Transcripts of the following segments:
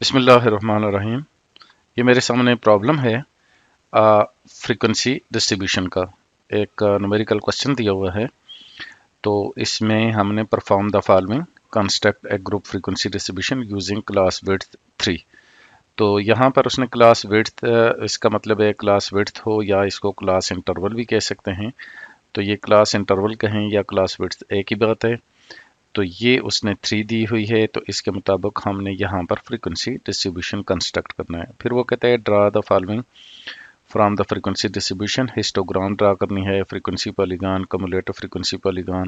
بسم اللہ الرحمن الرحیم۔ یہ میرے سامنے پرابلم ہے فریکوینسی ڈسٹریبیوشن کا۔ ایک نومیریکل کوشچن دیا ہوا ہے، تو اس میں ہم نے perform the following construct a group frequency distribution using class width 3۔ تو یہاں پر اس نے کلاس وڈتھ، اس کا مطلب ہے کلاس وڈتھ ہو یا اس کو کلاس انٹرول بھی کہہ سکتے ہیں، تو یہ کلاس انٹرول کہیں یا کلاس وڈتھ ایک ہی بات ہے۔ تو یہ اس نے 3 دی ہوئی ہے، تو اس کے مطابق ہم نے یہاں پر فریکوینسی ڈسٹریبیوشن کنسٹرکٹ کرنا ہے۔ پھر وہ کہتا ہے draw the following from the frequency distribution, histogram draw کرنی ہے، frequency polygon, cumulative frequency polygon,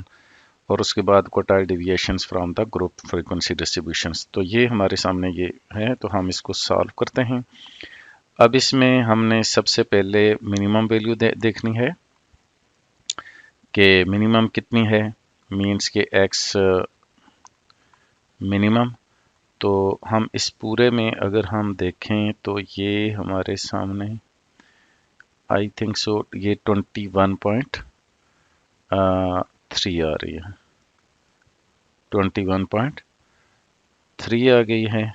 اور اس کے بعد quartile deviations from the group frequency distributions. تو یہ ہمارے سامنے یہ ہے، تو ہم اس کو سالو کرتے ہیں۔ اب اس میں ہم نے سب سے پہلے منیمم ویلیو دیکھنی ہے کہ منیمم کتنی ہے، مینس کہ ایکس منیمم۔ تو ہم اس پورے میں اگر ہم دیکھیں تو یہ ہمارے سامنے آئی تھنک سو یہ 21.3 آ رہی ہے، 21.3 آ گئی ہے،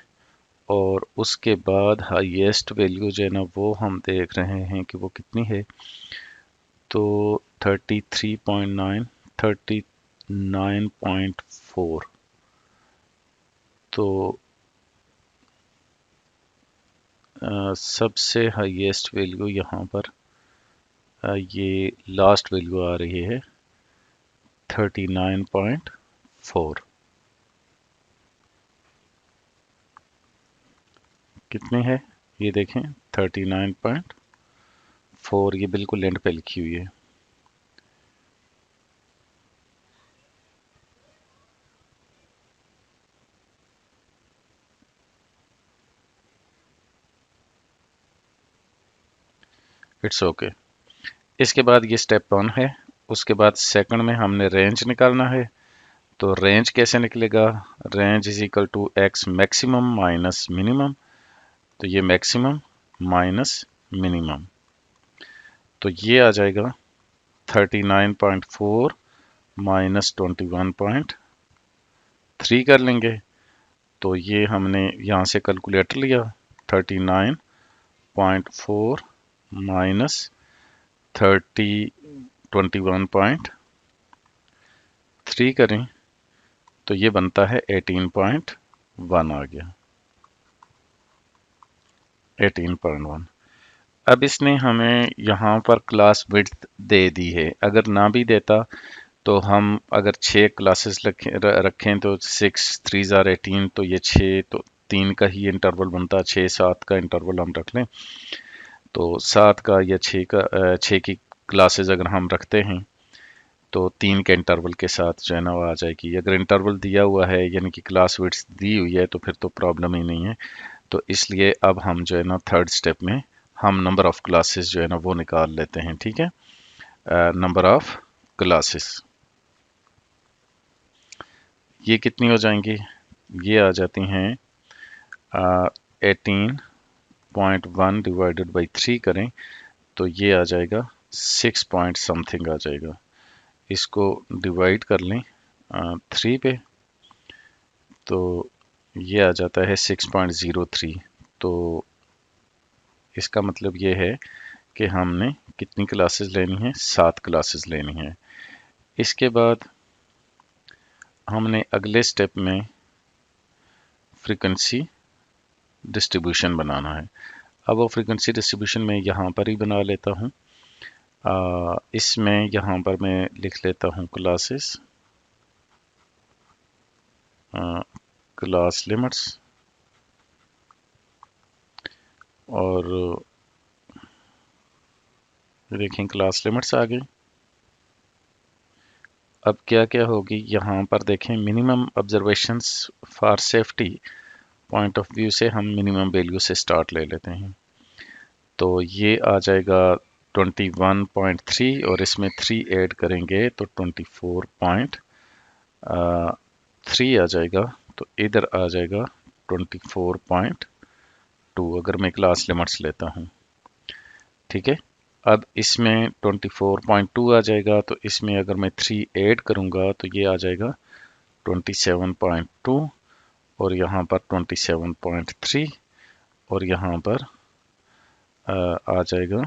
اور اس کے بعد ہائیسٹ ویلیو جو ہے نا وہ ہم دیکھ رہے ہیں کہ وہ کتنی ہے، تو 33.9 39.4۔ تو سب سے ہائیسٹ ویلیو یہاں پر یہ لاسٹ ویلیو آ رہی ہے 39.4۔ کتنی ہے یہ دیکھیں، 39.4، یہ بالکل اینڈ پہ لکھی ہوئی ہے۔ It's okay. اس کے بعد یہ سٹیپ 1 ہے۔ اس کے بعد سیکنڈ میں ہم نے رینج نکالنا ہے، تو رینج کیسے نکلے گا، range is equal to X maximum minus minimum, تو یہ میکسیمم مائنس منیمم، تو یہ آ جائے گا 39.4 مائنس 21.3 کر لیں گے، تو یہ ہم نے یہاں سے کیلکولیٹر لیا، 39.4 مائنس 21.3 کریں تو یہ بنتا ہے 18.1 آ گیا، 18.1۔ اب اس نے ہمیں یہاں پر کلاس وڈتھ دے دی ہے، اگر نہ بھی دیتا تو ہم اگر 6 کلاسز رکھیں تو 6 3 18، تو یہ 6 تو 3 کا ہی انٹرول بنتا، 6 7 کا انٹرول ہم رکھ لیں، تو 7 کا یا 6 کی کلاسز اگر ہم رکھتے ہیں تو 3 کے انٹرول کے ساتھ جو ہے نا وہ آ جائے گی۔ اگر انٹرول دیا ہوا ہے یعنی کہ کلاس وڈتھ دی ہوئی ہے تو پھر تو پرابلم ہی نہیں ہے، تو اس لیے اب ہم جو ہے نا تھرڈ سٹیپ میں ہم نمبر آف کلاسز جو ہے نا وہ نکال لیتے ہیں، ٹھیک ہے، نمبر آف کلاسز یہ کتنی ہو جائیں گی، یہ آ جاتی ہیں 18.1 ڈیوائڈڈ بائی 3 کریں تو یہ آ جائے گا 6 پوائنٹ سم تھنگ آ جائے گا۔ اس کو ڈیوائڈ کر لیں 3 پہ تو یہ آ جاتا ہے 6.03۔ تو اس کا مطلب یہ ہے کہ ہم نے کتنی کلاسز لینی ہیں، 7 کلاسز لینی ہیں۔ اس کے بعد ہم نے اگلے سٹیپ میں فریکوینسی ڈسٹریبیوشن بنانا ہے۔ اب وہ فریکوینسی ڈسٹریبیوشن میں یہاں پر ہی بنا لیتا ہوں، اس میں یہاں پر میں لکھ لیتا ہوں کلاسز، کلاس لیمٹس، اور دیکھیں کلاس لیمٹس آ گئی۔ اب کیا کیا ہوگی یہاں پر دیکھیں، minimum observations for safety point of view سے ہم منیمم ویلیو سے سٹارٹ لے لیتے ہیں، تو یہ آ جائے گا 21.3 اور اس میں 3 ایڈ کریں گے تو 24.3 آ جائے گا، تو ادھر آ جائے گا 24.2 اگر میں کلاس لیمٹس لیتا ہوں، ٹھیک ہے۔ اب اس میں 24.2 آ جائے گا، تو اس میں اگر میں 3 ایڈ کروں گا تو یہ آ جائے گا 27.2، اور یہاں پر 27.3 اور یہاں پر آ جائے گا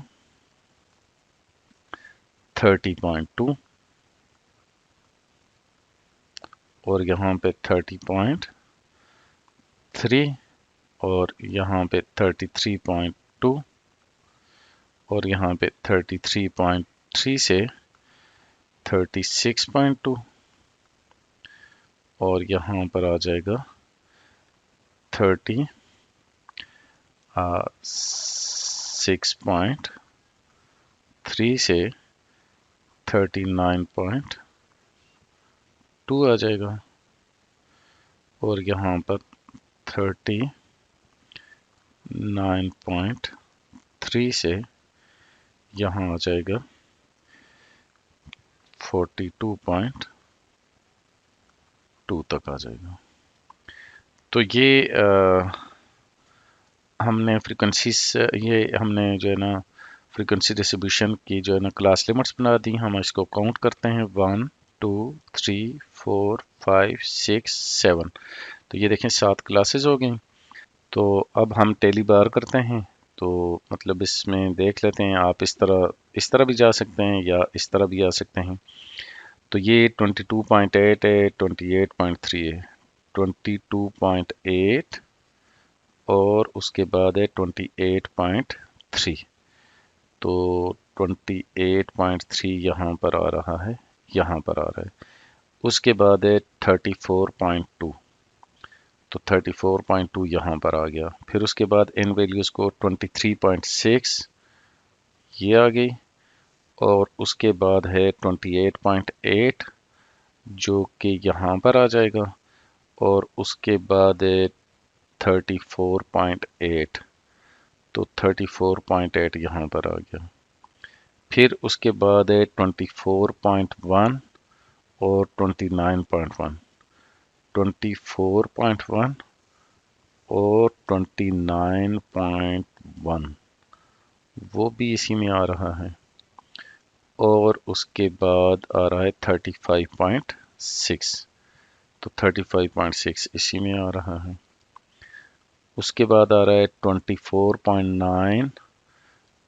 30.2 اور یہاں پہ 30.3 اور یہاں پہ 33.2 اور یہاں پہ 33.3 سے 36.2 اور یہاں پر آ جائے گا 36.3 سے 39.2 آ جائے گا اور یہاں پر 39.3 سے یہاں آ جائے گا 42.2 تک آ جائے گا. تو یہ ہم نے فریکوینسیز یہ ہم نے جو ہے نا فریکوینسی ڈسٹریبیوشن کی جو ہے نا کلاس لیمٹس بنا دی. ہم اس کو کاؤنٹ کرتے ہیں 1 2 3 4 5 6 7. تو یہ دیکھیں 7 کلاسز ہو گئیں. تو اب ہم ٹیلی بار کرتے ہیں. تو مطلب اس میں دیکھ لیتے ہیں. آپ اس طرح بھی جا سکتے ہیں یا اس طرح بھی آ سکتے ہیں. تو یہ 22.8 ہے 28.3 ہے 22.8 اور اس کے بعد ہے 28.3. تو 28.3 یہاں پر آ رہا ہے یہاں پر آ رہا ہے. اس کے بعد ہے 34.2. تو 34.2 یہاں پر آ گیا. پھر اس کے بعد ان ویلیوز کو 23.6 یہ آ گئی اور اس کے بعد ہے 28.8 جو کہ یہاں پر آ جائے گا اور اس کے بعد ہے 34.8. تو 34.8 یہاں پر آ گیا. پھر اس کے بعد ہے 24.1 اور 29.1 24.1 اور 29.1 وہ بھی اسی میں آ رہا ہے اور اس کے بعد آ رہا ہے 35.6. تو 35.6 اسی میں آ رہا ہے. اس کے بعد آ رہا ہے 24.9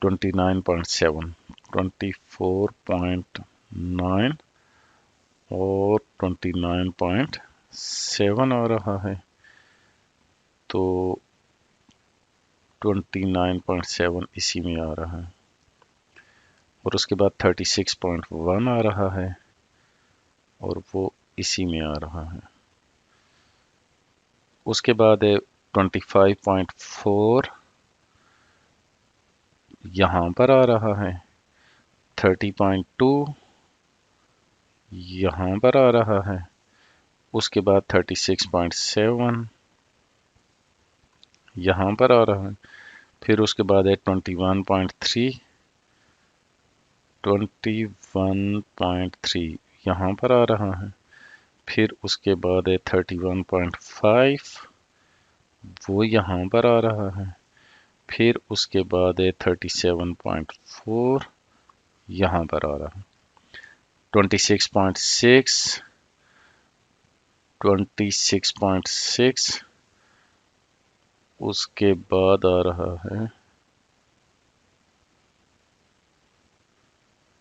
29.7 24.9 اور 29.7 آ رہا ہے. تو 29.7 اسی میں آ رہا ہے اور اس کے بعد 36.1 آ رہا ہے اور وہ اسی میں آ رہا ہے. اس کے بعد ہے 25.4 یہاں پر آ رہا ہے 30.2 یہاں پر آ رہا ہے. اس کے بعد 36.7 یہاں پر آ رہا ہے. پھر اس کے بعد ہے 21.3 یہاں پر آ رہا ہے. پھر اس کے بعد ہے 31.5 وہ یہاں پر آ رہا ہے. پھر اس کے بعد ہے 37.4 یہاں پر آ رہا ہے. 26.6 اس کے بعد آ رہا ہے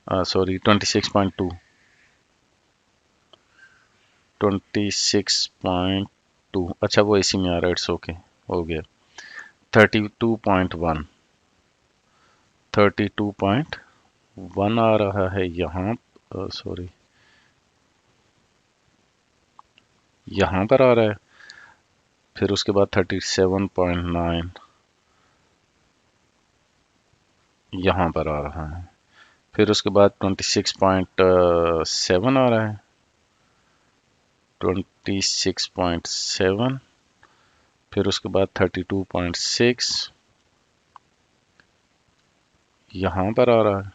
26.2 اچھا وہ اسی میں آ رہا ہے. اٹس اوکے ہو گیا. 32.1 آ رہا ہے یہاں یہاں پر آ رہا ہے. پھر اس کے بعد 37.9 یہاں پر آ رہا ہے. پھر اس کے بعد 26.7 آ رہا ہے 26.7. پھر اس کے بعد 32.6 یہاں پر آ رہا ہے.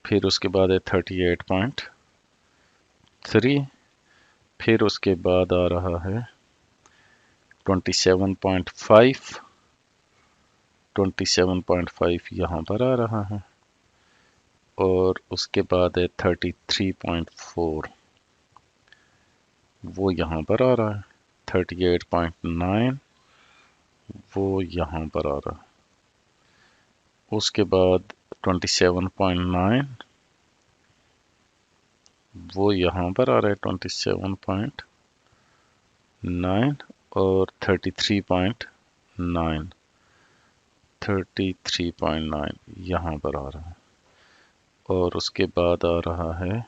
پھر اس کے بعد ہے 38.3. پھر اس کے بعد آ رہا ہے 27.5 یہاں پر آ رہا ہے اور اس کے بعد ہے 33.4 وہ یہاں پر آ رہا ہے. 38.9 وہ یہاں پر آ رہا، اس کے بعد 27.9 وہ یہاں پر آ رہا ہے 27.9 اور 33.9 یہاں پر آ رہا ہے، اور اس کے بعد آ رہا ہے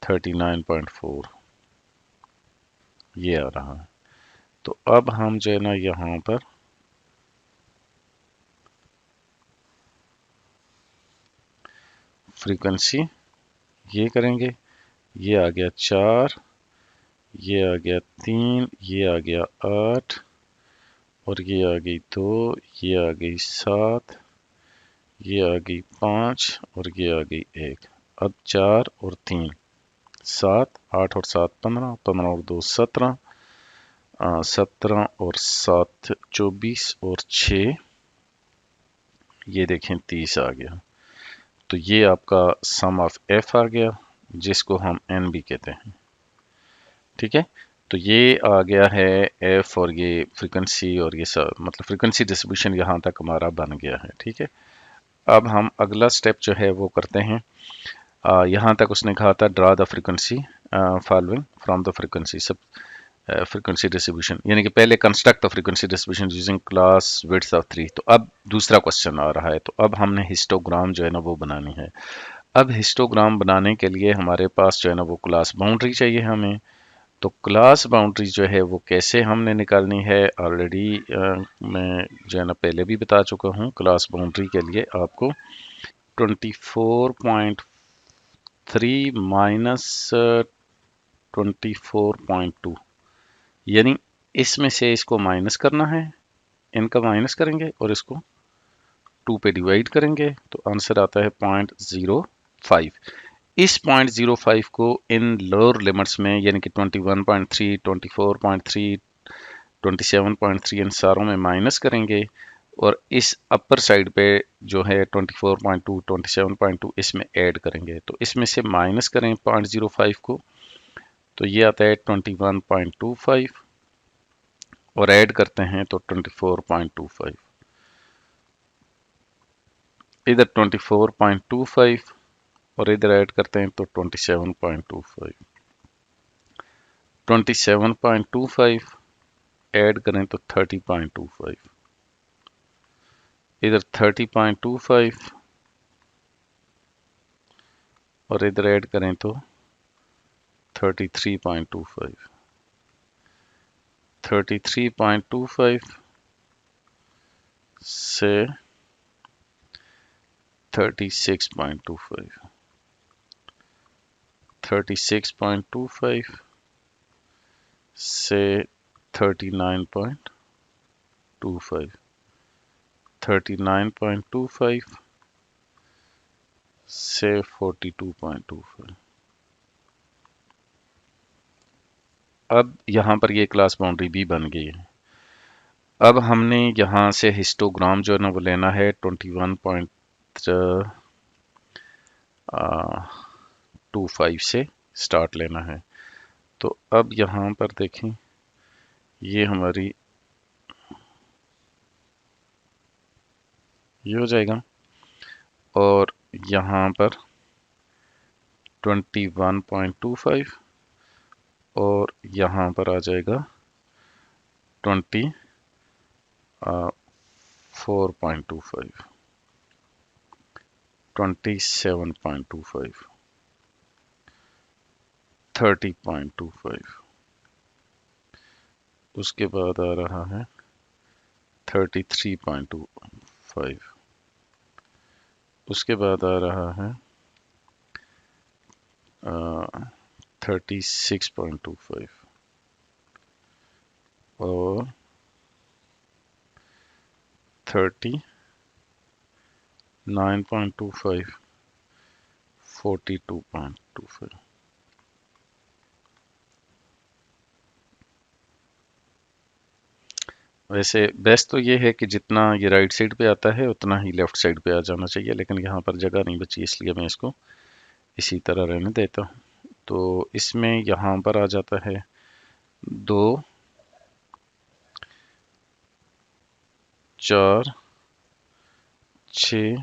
39.4 یہ آ رہا ہے۔ تو اب ہم جو ہے نا یہاں پر فریکوینسی یہ کریں گے، یہ آ گیا 4، یہ آ گیا 3، یہ آ گیا 8 اور یہ آ گئی 2، یہ آ گئی 7، یہ آ گئی 5 اور یہ آ گئی 1۔ اب 4 اور 3 7، 8 اور 7 15، 15 اور 2 17، 17 اور 7 24 اور 6 یہ دیکھیں 30 آ گیا۔ تو یہ آپ کا سم آف ایف آ گیا جس کو ہم این بھی کہتے ہیں، ٹھیک ہے۔ تو یہ آ گیا ہے ایف اور یہ فریکوینسی اور یہ سب مطلب فریکوینسی ڈسٹریبیوشن یہاں تک ہمارا بن گیا ہے، ٹھیک ہے۔ اب ہم اگلا سٹیپ جو ہے وہ کرتے ہیں، یہاں تک اس نے کہا تھا draw the frequency following from the frequency sub frequency distribution, یعنی کہ پہلے construct the frequency distribution using class width of 3۔ تو اب دوسرا کوسچن آ رہا ہے، تو اب ہم نے ہسٹوگرام جو ہے نا وہ بنانی ہے۔ اب ہسٹوگرام بنانے کے لیے ہمارے پاس جو ہے نا وہ کلاس باؤنڈری چاہیے ہمیں۔ تو کلاس باؤنڈری جو ہے وہ کیسے ہم نے نکالنی ہے، آلریڈی میں جو ہے نا پہلے بھی بتا چکا ہوں۔ کلاس باؤنڈری کے لیے آپ کو 24.3 مائنس 24.2 یعنی اس میں سے اس کو مائنس کرنا ہے، ان کا مائنس کریں گے اور اس کو 2 پہ ڈیوائڈ کریں گے تو آنسر آتا ہے 0.05۔ اس 0.05 کو ان لوور لمٹس میں یعنی کہ 21.3 24.3 27.3 ان ساروں میں مائنس کریں گے، اور اس اپر سائڈ پہ جو ہے 24.2 27.2 اس میں ایڈ کریں گے۔ تو اس میں سے مائنس کریں 0.05 کو تو یہ آتا ہے 21.25 اور ایڈ کرتے ہیں تو 24.25، ادھر 24.25 اور ادھر ایڈ کرتے ہیں تو 27.25، 27.25 ایڈ کریں تو 30.25، ادھر 30.25 اور ادھر ایڈ کریں تو 33.25، 33.25 سے 36.25، 36.25 سے 39.25، 39.25 سے 42.25۔ اب یہاں پر یہ کلاس باؤنڈری بھی بن گئی ہے۔ اب ہم نے یہاں سے ہسٹوگرام جو ہے نا وہ لینا ہے 21.25 سے سٹارٹ لینا ہے۔ تو اب یہاں پر دیکھیں یہ ہماری یہ ہو جائے گا، اور یہاں پر 21.25 اور یہاں پر آ جائے گا 24.25 27.25 30.25، اس کے بعد آ رہا ہے 33.25، اس کے بعد آ رہا ہے 36.25 اور 39.25 42.25۔ ویسے بیسٹ تو یہ ہے کہ جتنا یہ رائٹ سائڈ پہ آتا ہے اتنا ہی لیفٹ سائڈ پہ آ جانا چاہیے، لیکن یہاں پر جگہ نہیں بچی اس لیے میں اس کو اسی طرح رہنے دیتا ہوں۔ تو اس میں یہاں پر آ جاتا ہے 2 4 6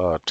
8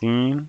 3,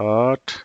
8,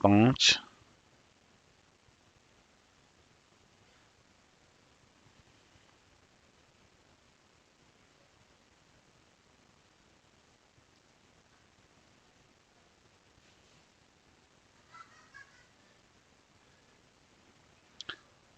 5,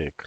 1।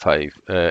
5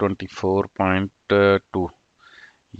24.2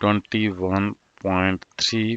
21.3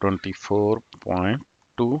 24.2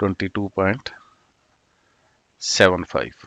22.75।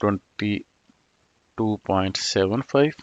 22.75।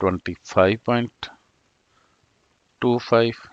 25.25।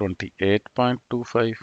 28.25,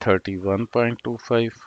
31.25,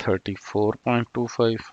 34.25,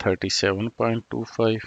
37.25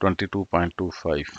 22.25।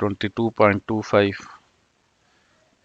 22.25,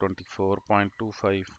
24.25,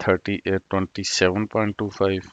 27.25,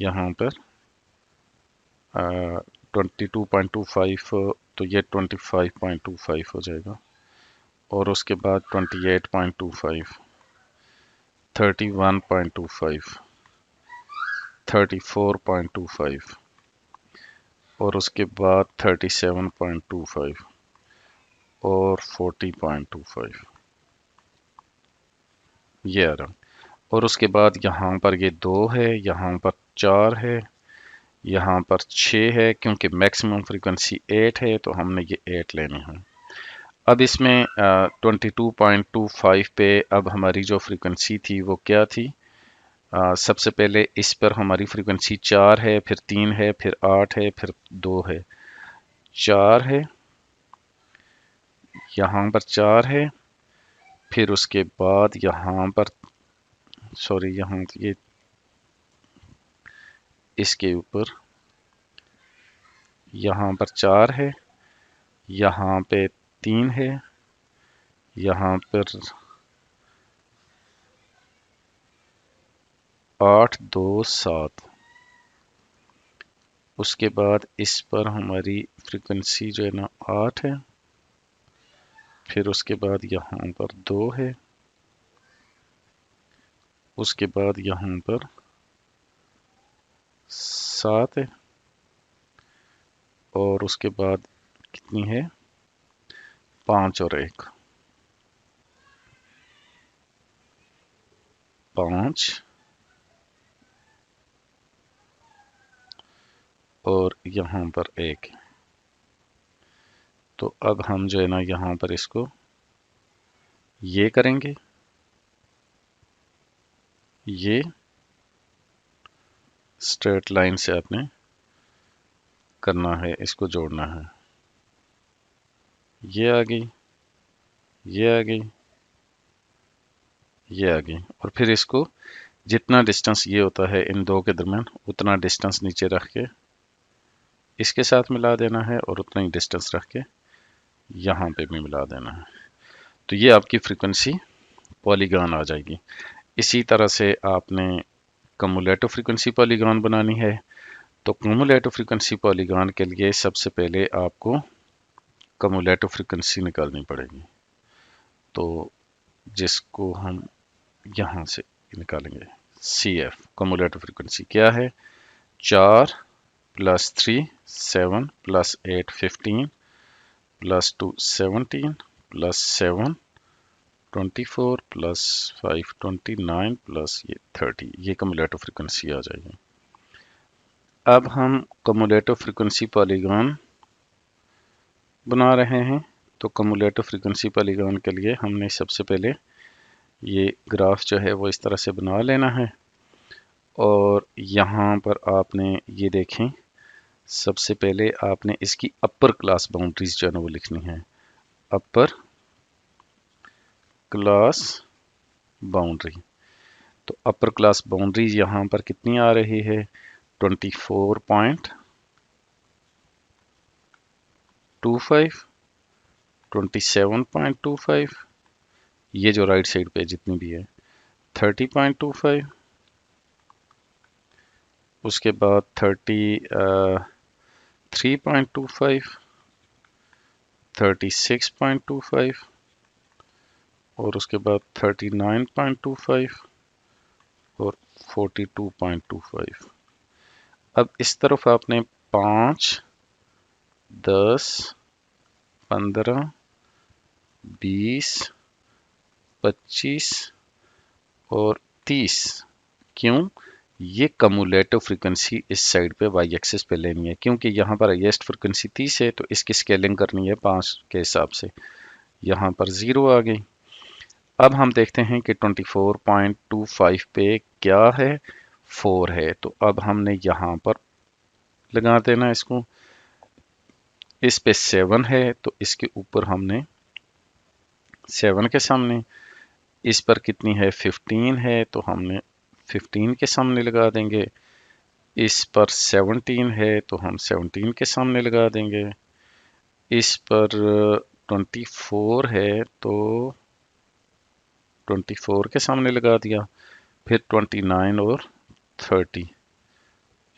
یہاں پر 22.25 تو یہ 25.25 ہو جائے گا، اور اس کے بعد 28.25، 31.25، 34.25، اور اس کے بعد 37.25 اور 40.25 یہ آ رہا، اور اس کے بعد یہاں پر یہ 2 ہے، یہاں پر 4 ہے، یہاں پر 6 ہے، کیونکہ میکسیمم فریکوینسی 8 ہے تو ہم نے یہ 8 لینی ہے۔ اب اس میں 22.25 پہ اب ہماری جو فریکوینسی تھی وہ کیا تھی؟ سب سے پہلے اس پر ہماری فریکوینسی 4 ہے، پھر 3 ہے، پھر 8 ہے، پھر 2 ہے۔ 4 ہے، یہاں پر 4 ہے، پھر اس کے بعد یہاں پر یہاں یہ اس کے اوپر یہاں پر 4 ہے، یہاں پہ 3 ہے، یہاں پر 8 2 7، اس کے بعد اس پر ہماری فریکوینسی جو ہے نا 8 ہے، پھر اس کے بعد یہاں پر 2 ہے، اس کے بعد یہاں پر 7 ہے، اور اس کے بعد کتنی ہے؟ 5 اور 1، 5 اور یہاں پر 1۔ تو اب ہم جو ہے نا یہاں پر اس کو یہ کریں گے، یہ اسٹریٹ لائن سے آپ نے کرنا ہے، اس کو جوڑنا ہے، یہ آ گئی، یہ آ گئی، یہ آ گئی، اور پھر اس کو جتنا ڈسٹنس یہ ہوتا ہے ان دو کے درمیان اتنا ڈسٹنس نیچے رکھ کے اس کے ساتھ ملا دینا ہے، اور اتنا ہی ڈسٹنس رکھ کے یہاں پہ بھی ملا دینا ہے۔ تو یہ آپ کی فریکوینسی پالیگان آ جائے گی۔ اسی طرح سے آپ نے کمولیٹو فریکوینسی پالیگان بنانی ہے، تو کمولیٹو فریکوینسی پالیگان کے لیے سب سے پہلے آپ کو کمولیٹو فریکوینسی نکالنی پڑے گی، تو جس کو ہم یہاں سے نکالیں گے، سی ایف کمولیٹو فریکوینسی کیا ہے؟ 4 + 3 7 + 8 15 + 2 17 + 7 24 + 5 29 + یہ 30، یہ کمولیٹو فریکوینسی آ جائے گی۔ اب ہم کمولیٹو فریکوینسی پالیگان بنا رہے ہیں، تو کمولیٹو فریکوینسی پالیگان کے لیے ہم نے سب سے پہلے یہ گراف جو ہے وہ اس طرح سے بنا لینا ہے، اور یہاں پر آپ نے یہ دیکھیں سب سے پہلے آپ نے اس کی اپر کلاس باؤنڈریز جو ہے نا وہ لکھنی ہے، اپر کلاس باؤنڈری۔ تو اپر کلاس باؤنڈریز یہاں پر کتنی آ رہی ہے؟ 24.25، 27.25، یہ جو رائٹ سائڈ پہ جتنی بھی ہے 30.25، اس کے بعد 33.25، 36.25، اور اس کے بعد 39.25 اور 42.25۔ اب اس طرف آپ نے 5 10 15 20 25 اور 30، کیوں؟ یہ کمولیٹو فریکوینسی اس سائڈ پہ وائی ایکسس پہ لینی ہے، کیونکہ یہاں پر ہائیسٹ فریکوینسی 30 ہے تو اس کی سکیلنگ کرنی ہے 5 کے حساب سے، یہاں پر 0 آ گئی۔ اب ہم دیکھتے ہیں کہ 24.25 پہ کیا ہے؟ 4 ہے، تو اب ہم نے یہاں پر لگا دینا اس کو، اس پہ 7 ہے تو اس کے اوپر ہم نے 7 کے سامنے، اس پر کتنی ہے؟ 15 ہے تو ہم نے 15 کے سامنے لگا دیں گے، اس پر 17 ہے تو ہم 17 کے سامنے لگا دیں گے، اس پر 24 ہے تو 24 کے سامنے لگا دیا، پھر 29 اور 30،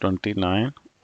29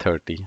30।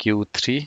Q3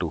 2।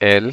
L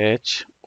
H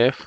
F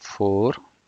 4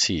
C।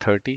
30।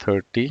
30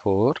4,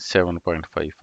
7.5।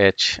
H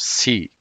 C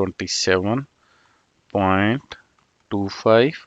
27.25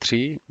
3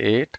8,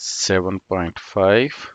7.5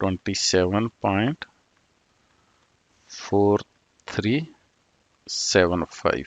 27.4375,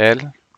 L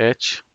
H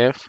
F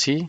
C।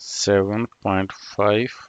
7.5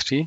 3,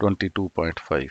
22.5।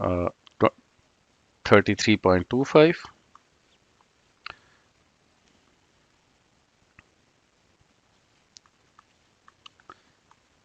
33.25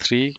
3,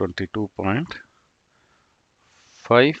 22.5।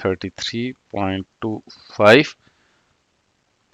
33.25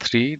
3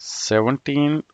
17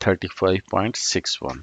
35.61।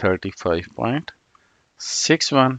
35.61।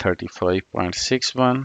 35.61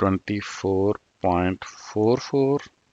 24.44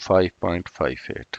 5.58।